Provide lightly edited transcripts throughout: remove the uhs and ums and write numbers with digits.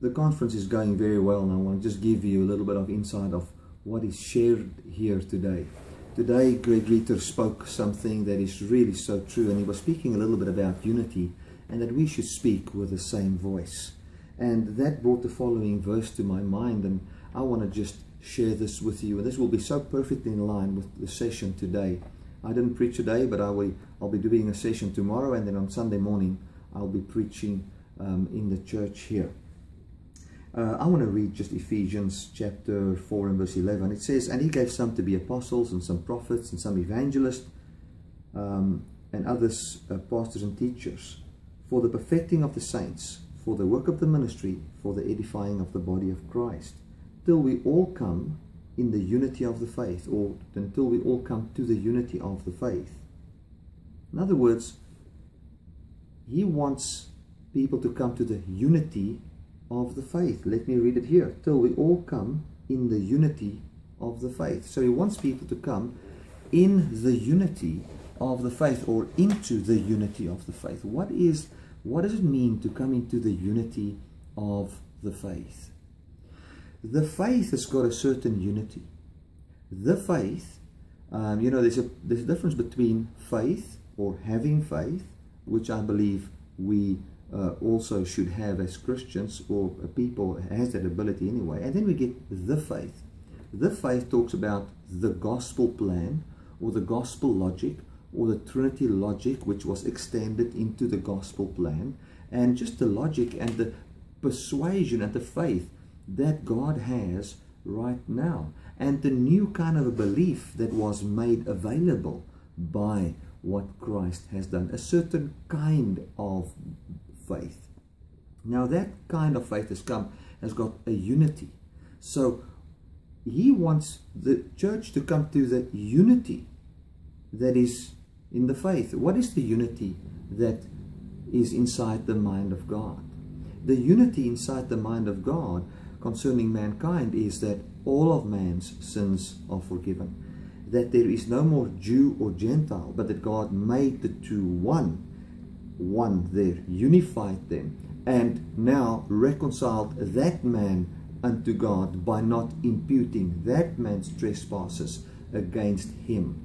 The conference is going very well, and I want to just give you a little bit of insight of what is shared here today. Today, Greg Ritter spoke something that is really so true, and he was speaking a little bit about unity and that we should speak with the same voice. And that brought the following verse to my mind, and I want to just share this with you. And this will be so perfectly in line with the session today. I didn't preach today, but I'll be doing a session tomorrow, and then on Sunday morning I'll be preaching in the church here. I want to read just Ephesians chapter 4 and verse 11. It says, "And he gave some to be apostles, and some prophets, and some evangelists, and others pastors and teachers, for the perfecting of the saints, for the work of the ministry, for the edifying of the body of Christ, till we all come in the unity of the faith," or until we all come to the unity of the faith. In other words, he wants people to come to the unity of the faith. Let me read it here. Till we all come in the unity of the faith. So he wants people to come in the unity of the faith, or into the unity of the faith. What does it mean to come into the unity of the faith? The faith has got a certain unity. The faith, there's a difference between faith or having faith, which I believe we also should have as Christians, or people has that ability anyway. And then we get the faith. The faith talks about the gospel plan, or the gospel logic, or the Trinity logic, which was extended into the gospel plan, and just the logic and the persuasion and the faith that God has right now, and the new kind of a belief that was made available by what Christ has done, a certain kind of faith. Now that kind of faith has got a unity. So he wants the church to come to the unity that is in the faith. What is the unity that is inside the mind of God? The unity inside the mind of God concerning mankind is that all of man's sins are forgiven, that there is no more Jew or Gentile, but that God made the two one there, unified them, and now reconciled that man unto God by not imputing that man's trespasses against him.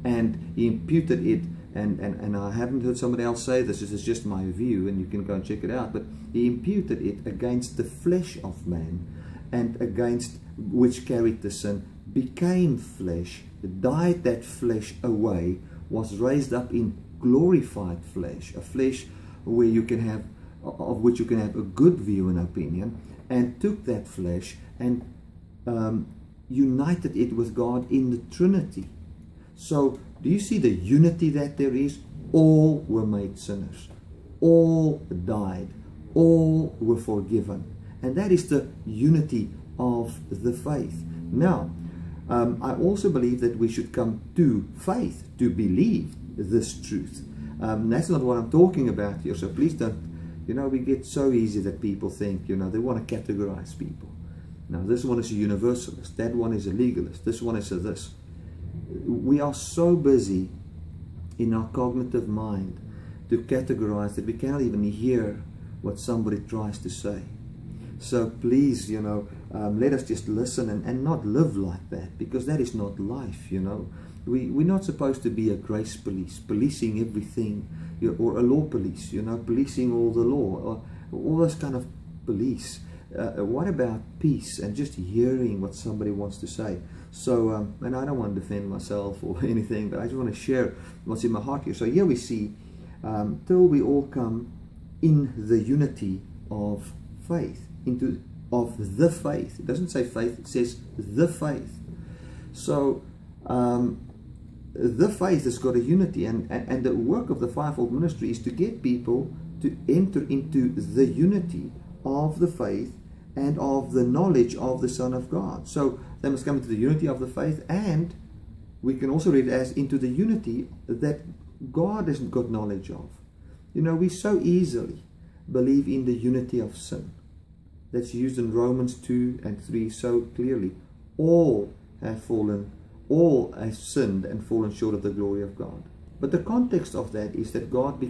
And he imputed it, and I haven't heard somebody else say this is just my view, and you can go and check it out, but he imputed it against the flesh of man, and against which carried the sin, became flesh, died that flesh away, was raised up in glorified flesh, a flesh where you can have, of which you can have a good view and opinion, and took that flesh and united it with God in the Trinity. So do you see the unity that there is? All were made sinners, all died, all were forgiven, and that is the unity of the faith. Now I also believe that we should come to faith to believe this truth. That's not what I'm talking about here, so please don't, we get so easy that people think, they want to categorize people. Now this one is a universalist, that one is a legalist, this one is a this. We are so busy in our cognitive mind to categorize that we cannot even hear what somebody tries to say. So please, let us just listen and not live like that, because that is not life. We're not supposed to be a grace police, policing everything, or a law police, policing all the law, or all those kind of police. What about peace and just hearing what somebody wants to say? So, and I don't want to defend myself or anything, but I just want to share what's in my heart here. So here we see, till we all come in the unity of faith, of the faith. It doesn't say faith, it says the faith. So the faith has got a unity, and the work of the fivefold ministry is to get people to enter into the unity of the faith and of the knowledge of the Son of God. So they must come into the unity of the faith, and we can also read it as into the unity that God has got knowledge of. We so easily believe in the unity of sin. That's used in Romans 2 and 3 so clearly. All have fallen, all have sinned and fallen short of the glory of God. But the context of that is that God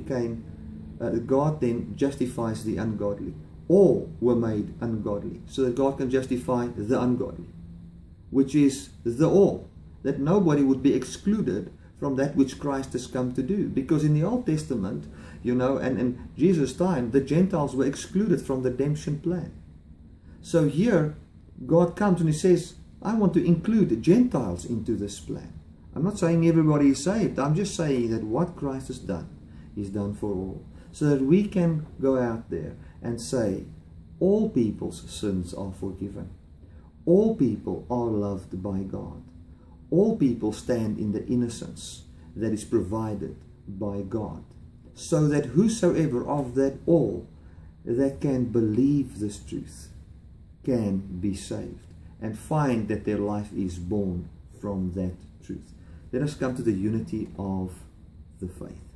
then justifies the ungodly. all were made ungodly, so that God can justify the ungodly, which is the all, that nobody would be excluded from that which Christ has come to do. Because in the Old Testament, you know, and in Jesus' time, the Gentiles were excluded from the redemption plan. So here, God comes and He says, I want to include Gentiles into this plan. I'm not saying everybody is saved. I'm just saying that what Christ has done is done for all. So that we can go out there and say, all people's sins are forgiven. All people are loved by God. All people stand in the innocence that is provided by God. So that whosoever of that all that can believe this truth can be saved and find that their life is born from that truth. Let us come to the unity of the faith.